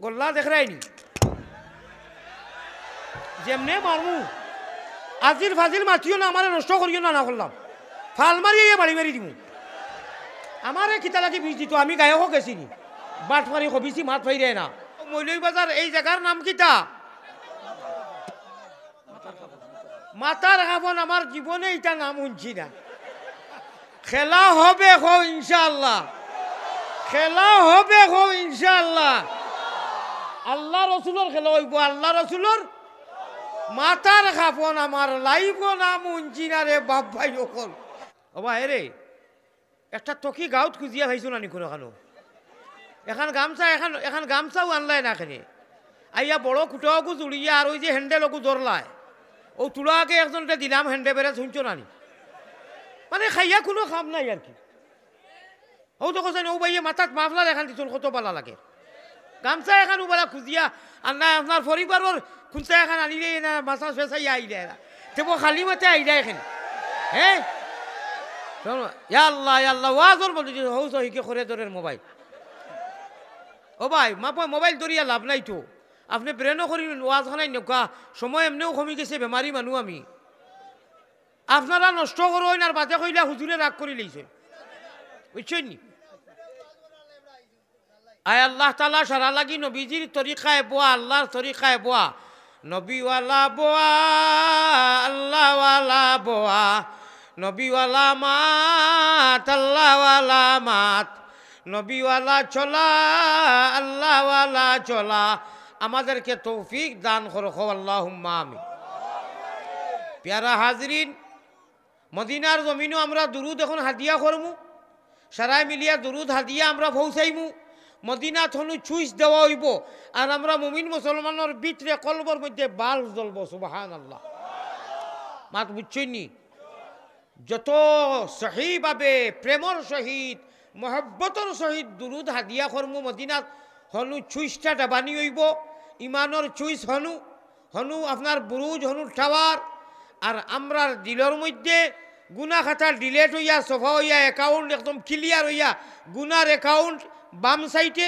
গোল্লা দেখরাইনি যেমনে মারমু আজিল ফাজিল মাতিও না, আমার নষ্ট করিও না, না করলাম ফাল মারিয়ে বাড়ি মারি দিমু। আমার কিতা লাগি বীজ দিত, আমি গায়কও গেছিনি, বাট ফারি কবিছি মাত ফাইরে না। মৌলভী বাজার এই জায়গার নাম কিতা? মাতার খাবন। আমার জীবনে এটা নাম শুনছি না। খেলা হবে হো ইনশাআল্লাহ, খেলা হবে হো ইনশাআল্লাহ। আল্লাহ রসুলোর খেলা হইব, আল্লাহ রসুলোর মাতার খাপন। আমার লাইব নাম শুনছি না রে বাপ ভাই সকল। ওবা রে একটা টকি গাঁত খুঁজিয়া খাইছো নানি কোনো খানো? এখন গামছা এখন গামছাও আনলাই না খেনে আইয়া বড় কুটাওকু জুড়িয়া আর ওই যে হ্যান্ডেলকু ধরলায় ও তুলাকে একজনকে দিলাম হ্যান্ডে বেড়ে শুনছো নানি, মানে খাইয়া কোনো খাম নাই আর কি। ও তো কোথায় ও ভাইয়ে মাথাত মাফলার এখান দিচ্ছ কত পালা লাগে। গামছা এখন ওবেলা খুঁজিয়া আর না আপনার পরিবারের খুঁজা এখন আনিলে না মাথা ফেসাইয়া আইলে না তেব খালি মতে আইলে এখানে। হ্যাঁ আল্লাহ আল্লাহ ওয়াজর বলি হৌ সহিকে করে ধরের মোবাইল। ও ভাই মোবাইল ধরিয়া লাভ নাই তো, আপনি ব্রেনও করি ওয়াজ খানাই নৌকা সময় এমনিও কমি গেছে, বেমারি মানুষ আমি। আপনারা নষ্ট করেন আর বাদে কইলা হুজুরে রাগ করে লইছে, বুঝছেন নি? আয় আল্লাহ তালা সারা লাগি নবীজির তরিকায় বোয়া, আল্লাহর তরিকায় বোয়া, নবীওয়ালা বোয়া, আল্লাহওয়ালা বোয়া, নবীওয়ালা মাত, আল্লাহওয়ালা মাত, নবীওয়ালা চলা, আল্লাহওয়ালা চলা। আমাদেরকে তৌফিক দান করো আল্লাহুম্মা আমিন। প্যারা হাজরিন, মদিনার জমিনও আমরা দুরুদ এখন হাদিয়া করমু, সারাই মিলিয়া দুরুদ হাদিয়া আমরা পৌঁছাইমু। মদিনা থনু চুইস দেওয়া হইব আর আমরা মুমিন মুসলমানের ভিতরে কলবর মধ্যে বাল জ্বলব। সুবহানাল্লাহ। মাত বুঝছেন নি? যত সহিভাবে প্রেমর সহিত মহব্বতর সহিত দুরুদ হাদিয়া করমু মদিনাত হনু চুইসটা ডাবানি হইব। ইমানর চুইস হনু হনু আপনার বুরুজ হনু টাওয়ার। আর আমরার দিলের মধ্যে গুনা খাতা ডিলেট হইয়া সফা হইয়া অ্যাকাউন্ট একদম ক্লিয়ার হইয়া, গুনার অ্যাকাউন্ট বাম সাইডে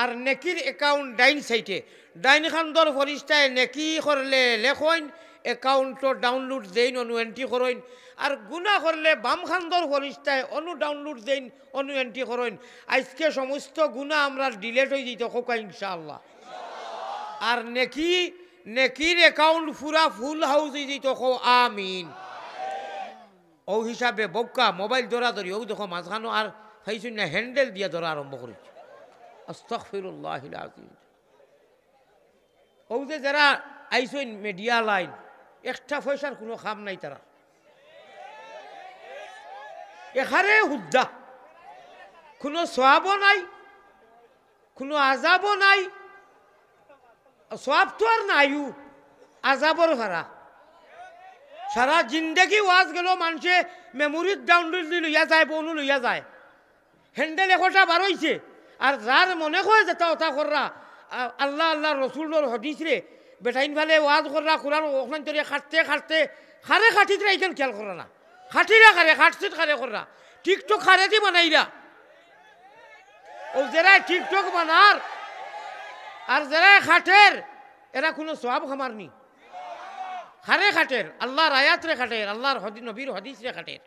আর নেকির অ্যাকাউন্ট ডাইন সাইডে। ডাইন খান্দর ফরিস্তায় নেকি করলে লেখইন, অ্যাকাউন্টও ডাউনলোড দেইন, অনু এন্ট্রি করইন। আর গুনা করলে বাম খান্দর ফরিস্তায় অনু ডাউনলোড দেইন, অনু এন্ট্রি করইন। আজকে সমস্ত গুনা আমরা ডিলেট হয়ে যেত কোকা ইনশাআল্লাহ। আর নেকির অ্যাকাউন্ট পুরা ফুল হাউস হয়ে যেত কো আমিন। ও হিসাবে বক্কা মোবাইল ধরা ধরি ও দেখো মাঝখানো আর খাইছুন না হ্যান্ডেল দিয়ে ধরা আরম্ভ করেছি। আস্তাগফিরুল্লাহিল আযীম। ও যে যারা আইসইন মিডিয়া লাইন, একটা পয়সার কোনো খাম নাই তারা, এখানে হুদ্দা, কোনো সওয়াবও নাই, কোনো আযাবও নাই। সওয়াব তো আর নাইও, আযাবর ভাড়া। সারা জিন্দেগি ওয়াজ গেল মানুষে মেমোরির ডাউনলোড লইয়া যায়, বনু লইয়া যায়। হ্যান্ডেল একটা বার হইছে আর যার মনে হয় যেটা ওটা কররা আল্লাহ আল্লাহ রসুলের হদিস রে বেটাইন ফেলে ওয়াজ কররা কোরআন ওখান থেকে খাটতে খাটতে খারে খাটিত রাইকেন খেয়াল করা না, খাটিরা খারে খাটছিত খারে কররা টিকটক খারে দি বানাইরা। ও যারা টিকটক বানার আর যারা খাটের এরা কোনো সওয়াব খামার নি, খারে খাটের আল্লাহর আয়াত রে খাটের, আল্লাহর নবীর হদিস রে খাটের।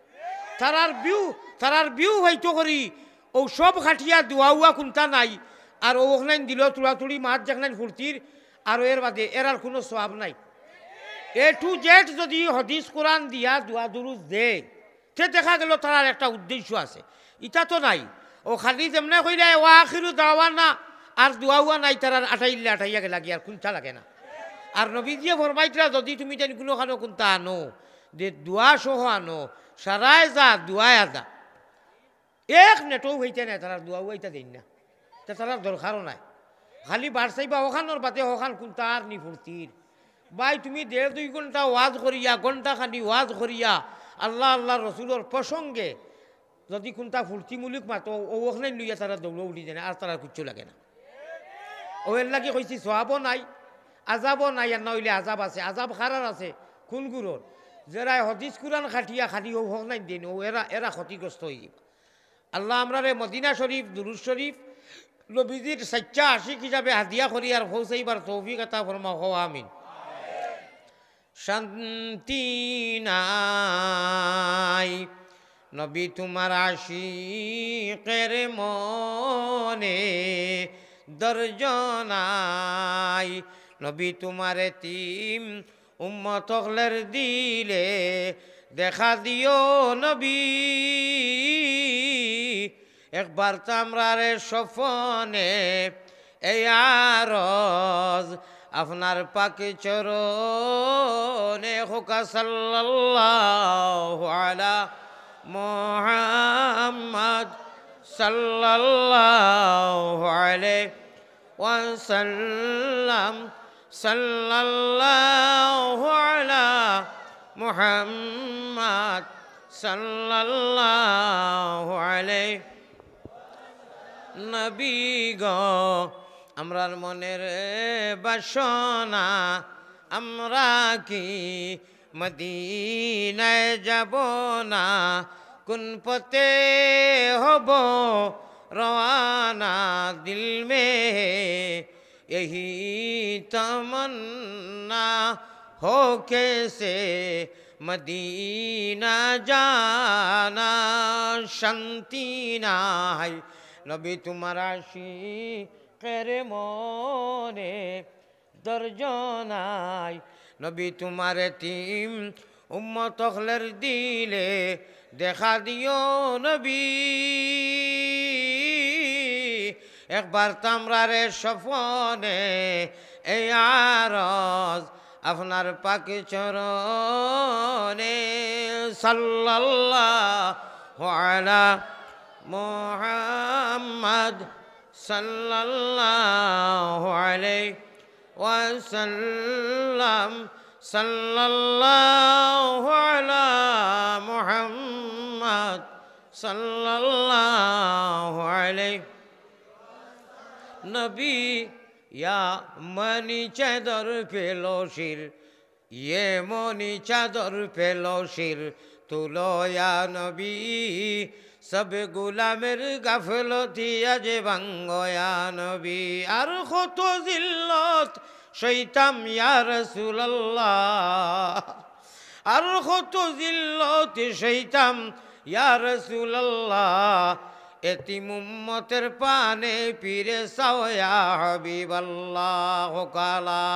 তারার বিউ হয়তো করি ও সব খাটিয়া দুয়া কোনটা নাই। আর ও ওখানে দিল তুড়াতুড়ি মাছ যেখানে ফুর্তির, আর এর বাদে এরার কোনো সওয়াব নাই। এ টু জেড যদি হদিস কোরআন দিয়া দুয়া দুরুজ দে তে দেখা গেল তার একটা উদ্দেশ্য আছে। ইটা তো নাই। ও খালি যেমনে কইলে ও আখিরু দাওয়ানা আর দুয়া নাই, তার আটাইয়া লাগে আর কোনটা লাগে না। আর নবীজিয়ে ফরমাইতরা যদি তুমি তেন কোনো খানো কোনটা আনো যে দুয়া সহ আনো, সারায় যা দুয়ায় আদা এক নেটও হইতে নাই, তারা দুয়া হইতে দিন না, তারা দরকারও নাই। খালি বাড়ছাইবা ওখানোর বাদে ওখান কোনটা আর নি ফুর্তির। ভাই তুমি 1.5-2 ঘন্টা ওয়াজ করিয়া, ঘন্টা খানি ওয়াজ করিয়া আল্লাহ আল্লাহ রসুলের প্রসঙ্গে যদি কোনটা ফুর্তিমূলক মাতো ওখানে লইয়া তারা দৌড় উঠি যায় না, আর তারা কিচ্ছু লাগে না। ও এর লাগে কইছি সওয়াবও নাই, আযাবও নাই। আর না হইলে আযাব আছে, আযাব খারার আছে কোনগুলোর যারা হদিস কুরআন খাটিয়া খালি ও নাই দিন ও এরা ক্ষতিগ্রস্ত হয়ে যাব। আল্লাহ আমরা রে মদিনা শরীফ, দুরুদ শরীফ নবীজির সচ্চা আশিক হিসাবে হাদিয়া করি আর পৌঁছাইবার তৌফিক আতা ফরমাও, হও আমিন। শান্তি নাই নবী তোমার আশিকের মনে, দর্জ নাই নবী তোমার এতিম উম্মত হকলের দিলে, দেখা দিও নবী একবার তামরার স্বপনে, এই আরজ আপনার পাকে চরণে হোকা সাল্লাল্লাহু আলা মুহাম্মদ সাল্লাল্লাহু আলাইহি ওয়াসাল্লাম, সাল্লাল্লাহু আলা মুহাম্মদ সাল্লাল্লাহু আলাইহি। নবী গো আমরার মনের বাসনা, আমরা কি মদিনায় যাব না, কোন পথে হব রওয়ানা, দিল মে यही तमन्ना हो कैसे মদিনা জানা, শান্তি নাই নবী তোমার আশিকের মনে, দর্জ নাই নবী তোমার এতিম উম্মত হকলের দিলে, দেখা দিও নবী একবার তামরারে স্বপনে, এই আরজ আপনার পাকে চরণে, সাল্লাল্লাহু আলা মুহাম্মদ সাল্লাল্লাহু আলাইহি ওয়াসাল্লাম, সাল্লাল্লাহু আলা মুহাম্মদ সাল্লাল্লাহু আলাইহি। নবী ইয়া মনি চাদর পেলো শির, ইয়ে মনি চাদর পেলো শির, তুলো ইয়া নবী সব গুলামের গাফলতি আজ ভাঙ্গো ইয়া নবী। আর কত জিল্লত সইতাম ইয়া রাসূলুল্লাহ, আর কত জিল্লত সইতাম ইয়া রাসূলুল্লাহ, এতিম উম্মতের পানে পিরে চাও ইয়া হাবিবাল্লাহ, কালা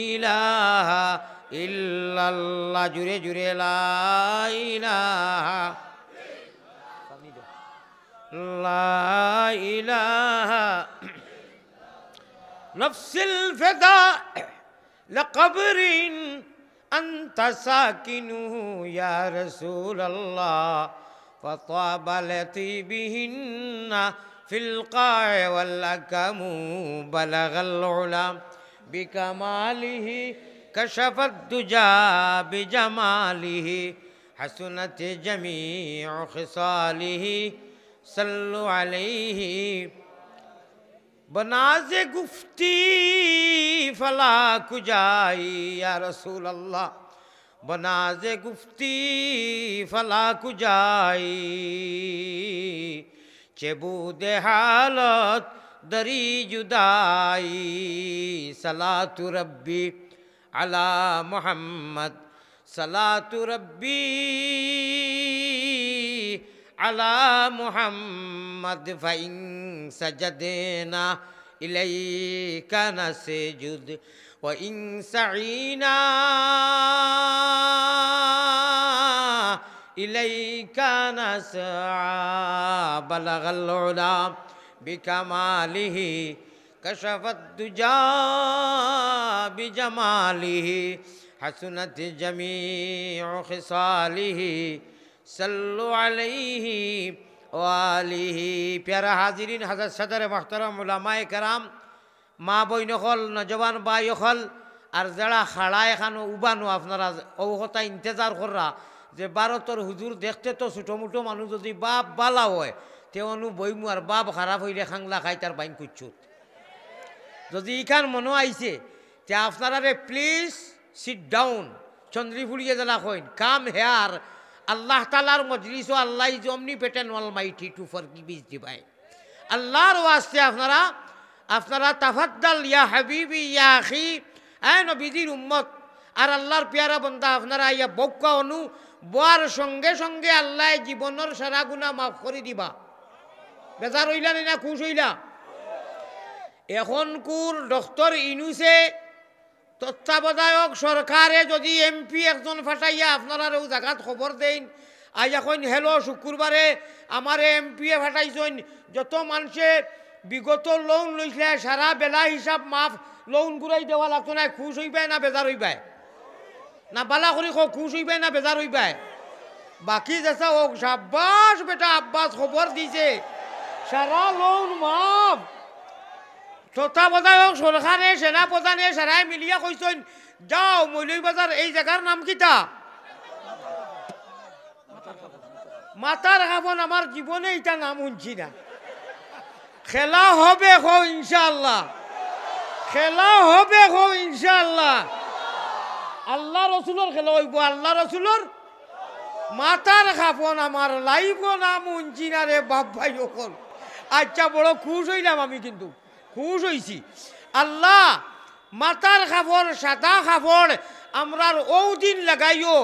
ইলাহা ইল্লাল্লাহ, জুড়ে জুড়ে লা ইলাহা লা ইলাহা। নফসিল ফিদা লিকবরিন আনতা সাকিনুহু ইয়া রাসূলুল্লাহ, فطاب لطيبهن في القاع والأكم، بلغ العلا بكماله، كشف الدجى بجماله، حسنت جميع خصاله، صلوا عليه بناز گفتی فلا کجائی یا رسول اللہ، بناز گفتی فلا کجائی، چه بود حالت دری جدائی، صلاة ربی علی محمد، صلاة ربی علی محمد، فإن سجدنا إليك نسجد، وإن سعينا إليك نسعى، بلغ العلا بكماله، كشف الدجى بجماله، حسنت جميع خصاله، صلوا عليه وآله। প্যারা হাজিরিন, হাজার সদরে মোহতারাম উলামায়ে কেরাম, মা বইন হল, নজওয়ান বাই হল, আর যারা খাড়া এখানো উবানো আপনারা ঔহতা ইন্তজার কররা যে ভারতের হুজুর দেখতে তো ছোটো মোটো মানুষ যদি বাপ বালা হয় তে অনু বইমু আর বাপ খারাপ হইলে খাংলা খাই তার বাইন কুচ্ছুত। যদি ইখান মনে আইছে তে আপনারা প্লিজ সিট ডাউন, চন্দ্রিফুড়িয়ে জেলা কইন কাম হেয়ার, আল্লাহ তালার মজলিস ও Allah is omnipotent almighty to forgive his divine. আল্লাহর ওয়াস্তে আপনারা আপনারা তাফাদ্দাল ইয়া হাবিবি ইয়া আখি নবীজির উম্মত আর আল্লাহর পেয়ারা বন্দা আপনারা ইয়া বক্কা অনু বোয়ার সঙ্গে সঙ্গে আল্লাহ জীবনের সারা গুণা মাফ করে দিবা। বেজার হইলা না খুশ হইলা? এখন কুর ডক্টর ইনুসে তত্ত্বাবধায়ক সরকারে যদি এমপি একজন ফাটাইয়া আপনারা ও জায়গাত খবর দেন, আজ এখন হেলো শুক্রবারে আমার এমপি এ ফাটাইছেন যত মানুষে বিগত লোন লইছিলে সারা বেলা হিসাব মাফ লোন ঘুরাই দেওয়া লাগতো না, খুশ হইবাই না বেজার হইবাই? না বালা করি খুশ হইবাই না বেজার হইবাই? বাকি যেসা হোক সাব্বাস বেটা আব্বাস খবর দিছে সারা লোন মাফ। তত্ত্বাবধায়ক সরকারে সেনাপ্রধানে সারাই মিলিয়া কইছেন যাও মৌলভীবাজার এই জায়গার নাম কিতা মাতার খাবন, আমার জীবনে এটা নাম শুনছি না। খেলা হবে হো ইনশাআল্লাহ, খেলা হবে হো ইনশাআল্লাহ। আল্লাহ রসুলোর খেলা হইব, আল্লাহ রসুলোর মাতার খাবন আমার লাইব নাম শুনছি না রে বাপ ভাই সকল। আচ্ছা বড় খুশ হইলাম আমি, কিন্তু খুশ হইছি। আল্লাহ মাতার খাবর সাদা খাবর আমরার ও দিন লাগাইও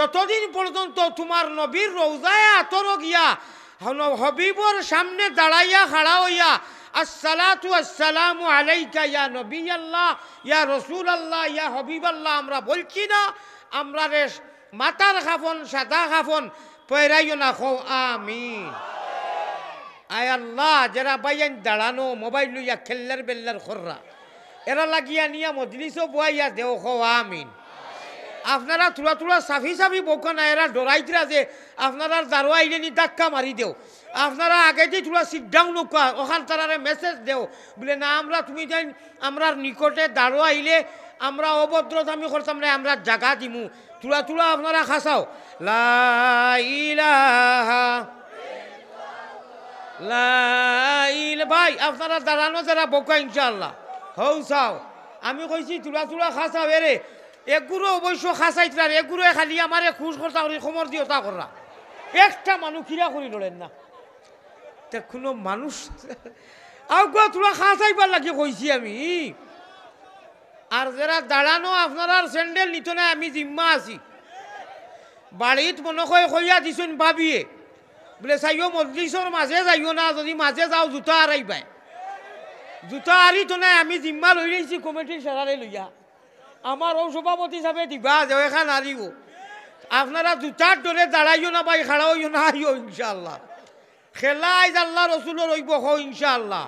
যতদিন পর্যন্ত তোমার নবীর রওজায় আতর গিয়া হবিবর সামনে দাঁড়াইয়া খাড়া হইয়া আসসালাতু আসসালামু আলাইকা ইয়া নবী আল্লাহ ইয়া রসুল আল্লাহ ইয়া হবিব আল্লাহ আমরা বলছি না, আমরা রে মাতার খাফন সাদা খাফন পয়রাইও না খো আমিন। আয় আল্লাহ যারা বাইয়ান দাঁড়ানো মোবাইল লইয়া খেললার বেল্লার খররা এরা লাগিয়া নিয়া মজলিসও বয়াইয়া দেও খো আমিন। আপনারা থোড়া থোড়া সাফি সাফি বৌকা না, এরা ডরাইতরা যে আপনারা দারো আইলে নি ধাক্কা মারি দেও। আপনারা আগে দিয়ে থোড়া সিট ডাউন ওখান তারারে মেসেজ দেও বলে না আমরা তুমি যাই আমরা নিকটে দাঁড়ো আইলে আমরা অভদ্রতামি করতাম না, আমরা জাগা দিমু। থোড়া থোড়া আপনারা খাসাও লা ইলাহা ভাই আপনারা দাঁড়ানো যারা বোকা ইনশাআল্লাহ হৌ চাও। আমি কইছি তুলা তুলা খাসাও এরে এগুলো অবশ্য খাসাইতার এগুলো খালি আমারে খুশ করতা করি খবর দিও তা করা একটা মানুষ কিরা করি লড়েন না কোনো মানুষ আগুয়া তুলা খাসাইবার লাগে কইছি আমি। আর যারা দাঁড়ানো আপনারা স্যান্ডেল নিত না, আমি জিম্মা আছি বাড়িত মনে হয় কইয়া দিছুন ভাবিয়ে বলে চাইও মজলিসর মাঝে যাইও না, যদি মাঝে যাও জুতা আড়াই পায় জুতা আড়ি তো নাই, আমি জিম্মা লই রয়েছি কমিটির সেরারে লইয়া আমার ও সভাপতি হিসাবে দিবা যে এখান আরিব। আপনারা জুতার দরে দাঁড়াইও না ভাই, খাড়া হইও না আইও ইনশাআল্লাহ। খেলা আইজ আল্লাহ রসুলের রইব হো ইনশাআল্লাহ।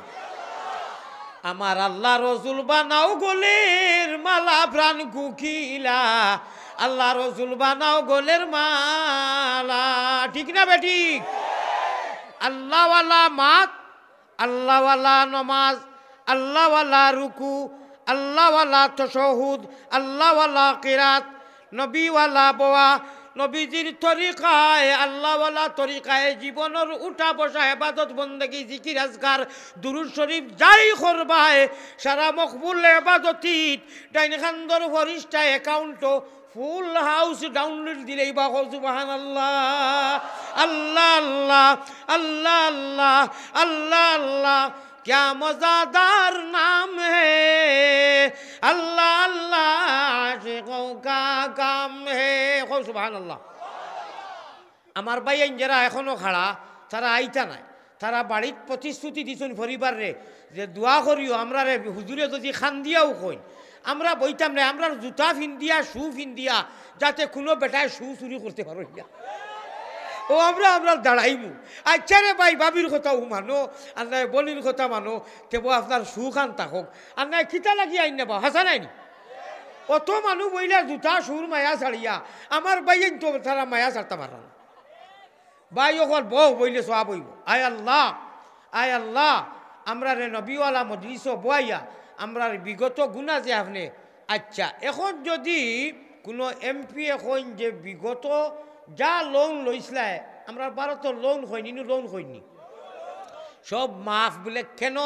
আমার আল্লাহ রসুল বানাও গোলের মালা প্রাণ কুকিলা, আল্লাহ রসুল বানাও গোলের মালা, ঠিক না বেঠিক? আল্লাহওয়ালা মাত, আল্লাহওয়ালা নমাজ, আল্লাহওয়ালা রুকু, আল্লাহওয়ালা তশহুদ, আল্লাহওয়ালা কিরাত, নবীওয়ালা বোয়া, নবীজির তরিকায় আল্লাহওয়ালা তরিকায় জীবনের উঠা বসা হেবাদত বন্দেগী জিকির আজকার দুরুদ শরীফ যাই করবায় সারা মকবুল হেবাদতিত ডাইন খান্দর ফরিস্টা অ্যাকাউন্টও ফুল হাউস ডাউনলোড দিলেই বা সুবহানাল্লাহ আল্লাহ আল্লাহ আল্লাহ আল্লাহ আল্লাহ আল্লাহ क्या मज़ेदार नाम है अल्लाह अल्लाह आशिकों का काम है हो सुभान अल्लाह। আমার ভাই যারা এখনো খাড়া তারা আইতা নাই, তারা বাড়ির প্রতিশ্রুতি দিছেন পরিবারে যে দোয়া করিও আমরা রে হুজুরে যদি খান দিয়াও কইন আমরা বইতাম না, আমরা জুতা ফিন্দিয়া শু ফিন্দিয়া যাতে কোনো বেটায় শু চুরি করতে পারো না ও আমরা আমরা দাঁড়াইমু। আচ্ছা রে ভাই বাবির কথাও মানো আর নাই বলির কথা মানো, তেবো আপনার সুখান থাকক আর নাই খিতা লাগি আইন নেবা হাসা নাইনি অত মানুষ বইলা জুতা সুর মায়া ছাড়িয়া আমার বাইন তো তারা মায়া ছাড়তে পারা না। ভাই অকল বউ বইলে সোয়া বইব। আয় আল্লাহ আয় আল্লাহ আমরা রে নবীওয়ালা মজলিস বইয়া আমরা বিগত গুণা যে আপনি। আচ্ছা এখন যদি কোনো এমপি এখন যে বিগত যা লোন লইসলাই আমরা ভারতের লোন হয়নি লোন হয়নি সব মাফ বলে কেন,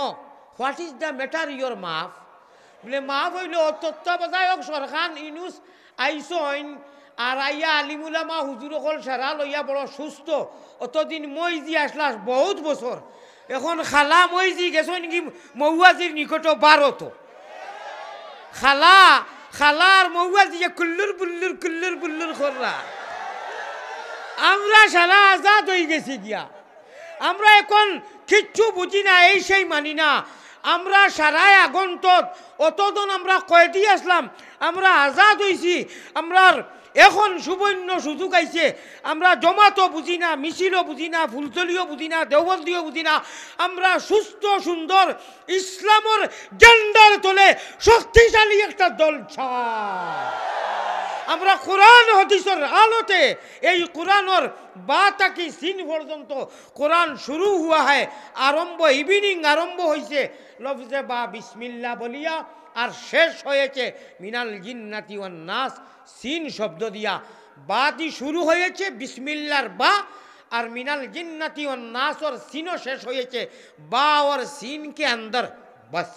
what is the matter your মাফ বলে মাফ হইল তত্ত্বাবধায়ক সরকার ইনুস আইসইন আর আইয়া আলিমুলামা হুজুর অকল সারা লইয়া বড় সুস্থ অতদিন মই যে আসলাস বহুত বছর এখন খালা মই যি গেছো নাকি মৌয়াজির নিকট বারত খালা খালার মৌয়াজি কুল্লুর বুল্লুর খররা আমরা সারা আজাদ হয়ে গেছি গিয়া আমরা এখন কিচ্ছু বুঝি না এই সেই মানি না আমরা সারায় আগন্তত অতদিন আমরা কয়েদি আসলাম আমরা আজাদ হয়েছি আমরার এখন সুবর্ণ সুযোগ আইছে আমরা জমাতো বুঝি না মিছিলও বুঝি না ফুলতলিও বুঝি না দেওবন্দিও বুঝি না আমরা সুস্থ সুন্দর ইসলামের জেন্ডার তোলে শক্তিশালী একটা দল আমরা কোরআন হাদিসের আলোতে এই কোরআনের বা তাকি সিন পর্যন্ত কোরআন শুরু হুয়া হয় আরম্ভ ইভিনিং আরম্ভ হয়েছে লফজে বা বিসমিল্লাহ বলিয়া আর শেষ হয়েছে মিনাল জিন্নাতি ওয়ান নাস সিন শব্দ দিয়া বাদি শুরু হয়েছে বিসমিল্লার বা আর মিনাল জিন্নাতি ওয়ান নাসর সিনও শেষ হয়েছে বা और सीन के अंदर बस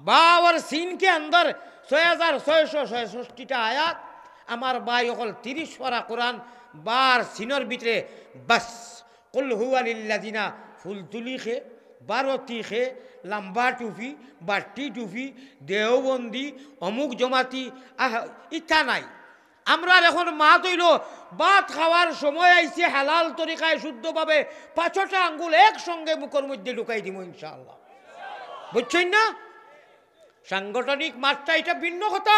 বা और सीन के अंदर 6666টা আয়াত আমার ভাই অকল 30 পারা কোরআন বার সিনর ভিতরে বাস কুল হুয়া লিল্লাযিনা ফুলতুলি খে বারতি খে লম্বা টুপি বাটি টুপি দেওবন্দি অমুক জমাতি ইচ্ছা নাই আমরা এখন মা তৈল ভাত খাওয়ার সময় আইছে হালাল তরিকায় শুদ্ধভাবে 5টা আঙ্গুল একসঙ্গে মুখের মধ্যে ঢুকাই দিব ইনশাআল্লাহ বুঝছেন না সাংগঠনিক মাত্রা এটা ভিন্ন কথা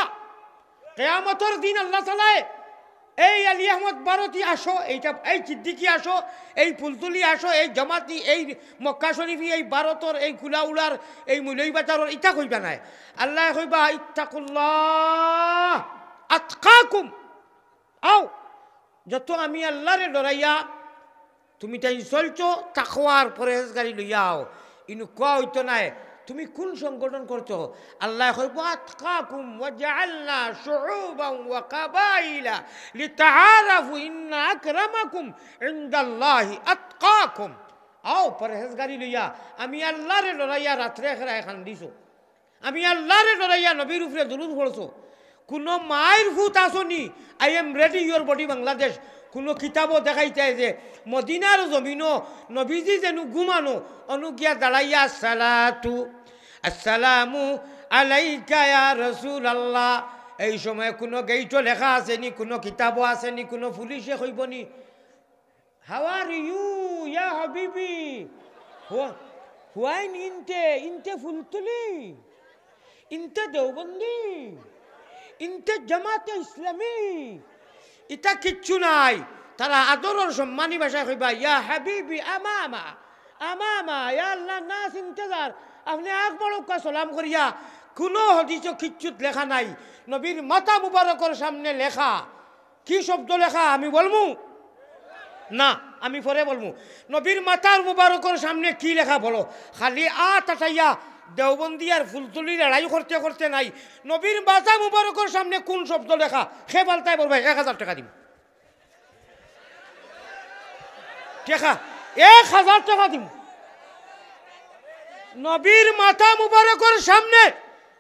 কিয়ামতের দিন আল্লাহ তাআলা এই আলী আহমদ বারতি আসো এইটা এই সিদ্দিকি আসো এই ফুলতুলি আসো এই জামাতি এই মক্কা শরীফি এই ভারতের এই কুলাউলার এই মুলইবাজারের ইটা কইবা নাই আল্লাহ কইবা ইত্তাকুল্লাহ আতকাকুম আও যত আমি আল্লাহরে ডরাইয়া তুমি তাই চলছো তাকওয়ার পরহেজগারি লইয়া আও ইনু কোয়া হইতো নাই তুমি কোন সংগঠন করছো আল্লাহ কইব আতকাকুম ওয়াজআলনা শুউবান ওয়া কাবাইলা লিতাআরাফু ইন্না আকরামাকুম ইনদাল্লাহি আতকাকুম আও পরহেজগারি লইয়া আমি আল্লাহরে ডরাইয়া রাত্রে খেরায় খান দিছো আমি আল্লাহরে ডরাইয়া নবীর উপরে দুরূদ পড়ছো কোনো মায়ের ভূত আসনি I am ready your body Bangladesh কোনো কিতাবও দেখাইতে যে মদিনার জমিনও নবীজি যেন ঘুমানো অনুজ্ঞা দাঁড়াইয়া সালাতু আসসালামু আলাইকা ইয়া রাসূলুল্লাহ এই সময় কোনো গেইটও লেখা আসেনি কোনো কিতাবও আসেনি কোনো পুলিশে কইবনি হাউ আর ইউ ইয়া হাবিবি হুয়াইন ইনতে ফুলতুলি ইনতে দেওবন্দি ইনতে জামাতে ইসলামী এটা কিচ্ছু নাই তারা আদরের সম্মানী ভাষায় কইবা ইয়া হাবিবি আমামা আমামা ইয়া আল্লাহ নাস ইন্তজার আপনি এক বড়কা সালাম করিয়া কোনো হাদিস কিচ্ছুত লেখা নাই নবীর মাথা মুবারকের সামনে লেখা কি শব্দ লেখা আমি বলমু না আমি পরে বলমু নবীর মাথার মুবারকের সামনে কি লেখা বলো খালি আটাইয়া দেওবন্দি আর ফুলতুলি লড়াই করতে করতে নাই নবীর মাথা মুবারকের সামনে কোন শব্দ লেখা সে পাল্টাই বলবে 1000 টাকা দিব টাকা 1000 টাকা দিব নবীর মাথা মুবারকের সামনে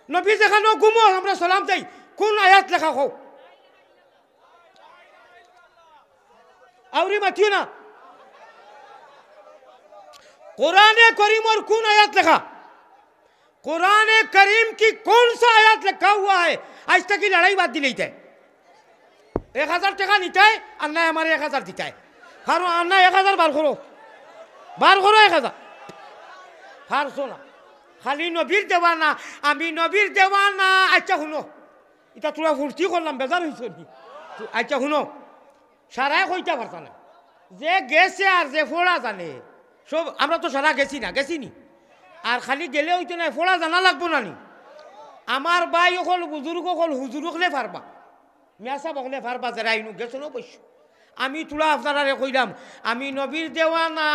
নবী যেখানে ঘুমো আমরা সালাম দেই কোন আয়াত লেখা হোক আউরি মাথিও না কোরআনে করিমের কোন আয়াত লেখা कुरान करीम की कौन सा आयत लिखा हुआ है आज तक की लड़ाई बात दी लेते 1000 টাকা নিতে হয় আর না আমার 1000 দিতে হয় কারণ আর না 1000 বার করো 1000 পারছো না খালি নবীর দেওয়ানা আমি নবীর দেওয়ানা আচ্ছা শুনো এটা তোরা ফুর্তি করলাম বেজার হয়েছ আচ্ছা শুনো সারাই কইটা পারতা না যে গেছে আর যে ফোড়া জানে সব আমরা তো সারা গেছি নি আর খালি গেলে হইতো না ফোড়া জানা লাগবো না নি আমার ভাই অকল বুজুর্গ অকল হুজুর হলে পারবা মেসা বকলে পারবা যারা ইনু গেছো না বৈশ্য আমি তোলা আপনারা কইলাম আমি নবীর দেওয়ানা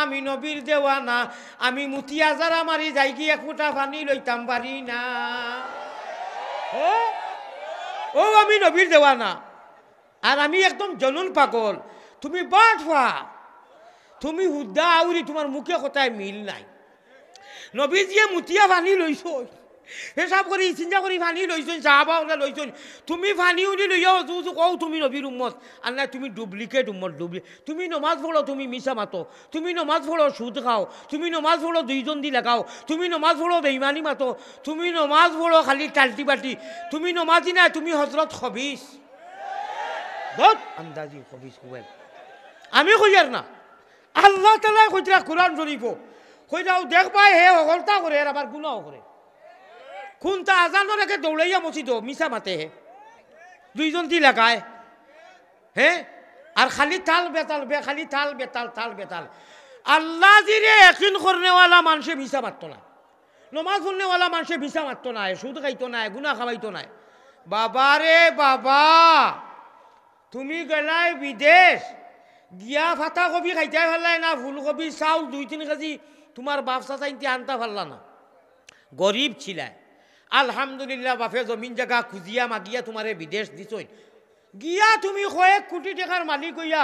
আমি মুতিয়া যারা মারি যাই কি 1 ফুটা পানি লইতাম পারি না ও আমি নবীর দেওয়ানা আর আমি একদম জনন পাগল তুমি বাটফা তুমি হুদ্দা আউরি তোমার মুখে কথায় মিল নাই নবীজিয়ে মুতিয়া পানি লইছ হিসাব করি চিন্তা করি ফানি লইছুন চাহাবা ওলা লইছুন তুমি ফানি উনি লইয়াও যু কও তুমি নবীর উম্মত আর না তুমি ডুপ্লিকেট উম্মত তুমি নমাজ পড়ো তুমি মিশা মাতো তুমি নমাজ পড়ো সুদ খাও তুমি নমাজ পড়ো দুইজন দি লাগাও তুমি নমাজ পড়ো বেইমানি মাতো তুমি নমাজ পড়ো খালি টাল্টি বাটি তুমি নমাজি না তুমি হজরত খবিস বহুত আন্দাজি খবিস কুবেল আমি কইয়ার না আল্লাহ তাআলা কইরা কোরআন শরীফ কইরাও দেখবাই হে হলতা করে আর আবার গুনাহ করে কোনটা আজানোর আগে দৌড়াইয়া মসজিদ মিশা মাতে হে দুইজন দি লাগায় হ্যাঁ আর খালি তাল বেতাল খালি তাল বেতাল তাল বেতাল আল্লাহ জিরে একিন করনেওয়ালা মানুষে মিশা মারতো না নমাজ পড়নেওয়ালা মানুষে মিশা মারতো না সুদ খাইতো না গুনা খাওয়াইতো না বাবা রে বাবা তুমি গেলাই বিদেশ গিয়া ফাটা কবি খাইতে ফেললাই না ফুলকবি চাউল 2-3 কেজি তোমার বাপসা চাইতে আনতে পারলা না গরিব ছিলায় আলহামদুলিল্লাহ বাপে জমিন জায়গা খুঁজিয়া মাগিয়া তোমারে বিদেশ দিছই গিয়া তুমি কয়েক কোটি টাকার মালিক হইয়া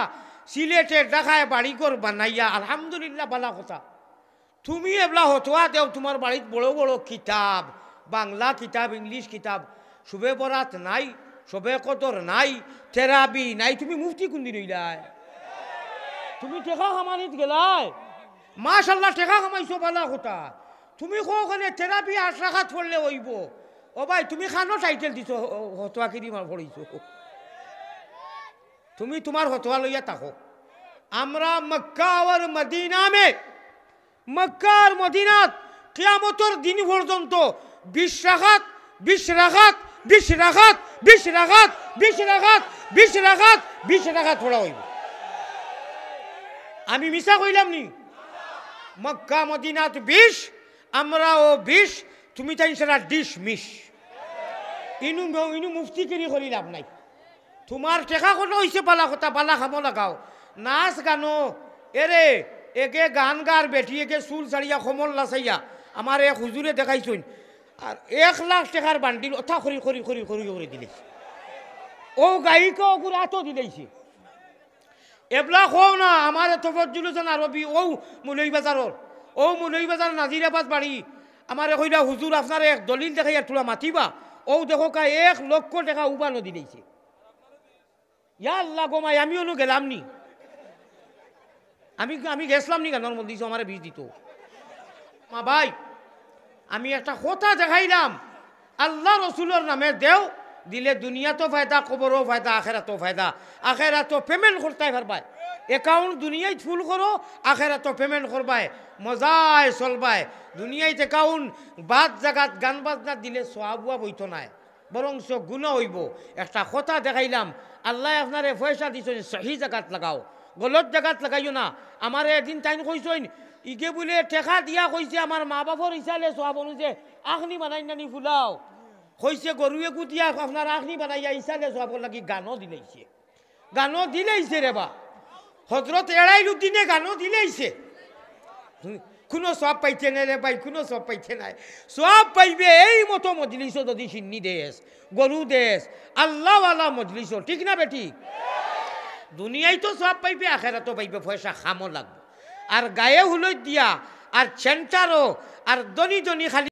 সিলেটে দেখায় বাড়ি ঘর বানাইয়া আলহামদুলিল্লাহ বালা কথা তুমি এবলা হতোয়া দেও তোমার বাড়িত বড় বড় কিতাব বাংলা কিতাব ইংলিশ কিতাব শুবে বরাত নাই শবে কদর নাই থেরাপি নাই তুমি মুফতি কোনদিন হইলাই তুমি টেকা খামানিত গেলাই মাশাল্লাহ টেকা খামাইছো বালা কথা তুমি কোখানে থেরাপি 8 রাকাত পড়লে হইব ও ভাই তুমি খানো টাইটেল দিছো হতোয়া কি দিমার পড়িছো তুমি তোমার হতোয়া লইয়া থাকো আমরা মক্কা আর মদিনা মে মক্কা আর মদিনাত কিয়ামতের দিন পর্যন্ত 20 রাকাত 20 রাকাত 20 রাকাত 20 রাকাত 20 রাকাত 20 রাকাত 20 রাকাত পড়া হইব আমি মিছা কইলাম নি মক্কা মদিনাত 20 আমরাও 20 তুমি তাই সারা ডিশ মিশ ইনু মুফতি কিনি করি লাভ নাই তোমার টেকা কোনো হইছে পালা কথা পালা খাবো লাগাও নাচ গানো এরে একে গান গার বেটি একে চুল ছাড়িয়া সমল লাচাইয়া আমার এক হুজুরে দেখাইছুন আর 1 লাখ টাকার বান্ডিল অথা খরি খরি খরি খরি করে দিলে ও গায়িকা ওগুলো এত দিলেইছে এবলা খো না আমার তফজ্জুল হোসেন আরবি ও মুলই বাজার নাজিরাবাদ বাড়ি আমার কইরা হুজুর আপনার এক দলিল দেখাইয়া তোলা মাতিবা ও দেখো কা 1 লক্ষ টাকা উবানো দিলেইছে ইয়া আল্লাহ গোমাই আমি অনু গেলাম নি আমি গেছিলাম নি গানোর মধ্যে আমার বীজ দিত মা ভাই আমি একটা কথা দেখাইলাম আল্লাহ রসুলের নামে দেও দিলে দুনিয়া তো ফায়দা কবরও ফায়দা আখেরাতও ফায়দা আখেরাতও পেমেন্ট করতে পারবাই অ্যাকাউন্ট দুনিয়ায় ফুল করো আখেরাতও পেমেন্ট করবাই মজায় চলবাই দুনিয়ায় অ্যাকাউন্ট বাদ জাগাত গান বাজনা দিলে সোয়াবুয়া বইতো নাই বরং গুণা হইব একটা কথা দেখাইলাম আল্লাহ আপনারে পয়সা দিছেন সহি জায়গাত লাগাও গলত জায়গাত লাগাইও না আমার একদিন টাইম কইছেন ইগে বলে টেকা দিয়া কইছে আমার মা বাপর ইসালে সোয়াব অনুযায়ী আখনি বানাই নানি ফুলাও কইছে গরুয়ে কুটিয়া আপনার আখনি বানাইয়া ইসালে সোয়াব লাগি গানও দিলেইছে রে বা হজরত এড়াইলুদ্দিনে গানও দিলেইছে কোনো সব পাইছে না রে ভাই কোনো সব পাইছে নাই সব পাইবে এই মতো মজলিস যদি সিন্নি দেশ গরু দেশ আল্লাহওয়ালা মজলিস ঠিক না বেটি দুনিয়ায় তো সব পাইবে আখেরাতও পাইবে পয়সা খামো লাগবে আর গায়ে হুলই দিয়া আর সেন্টারও আর দনি খালি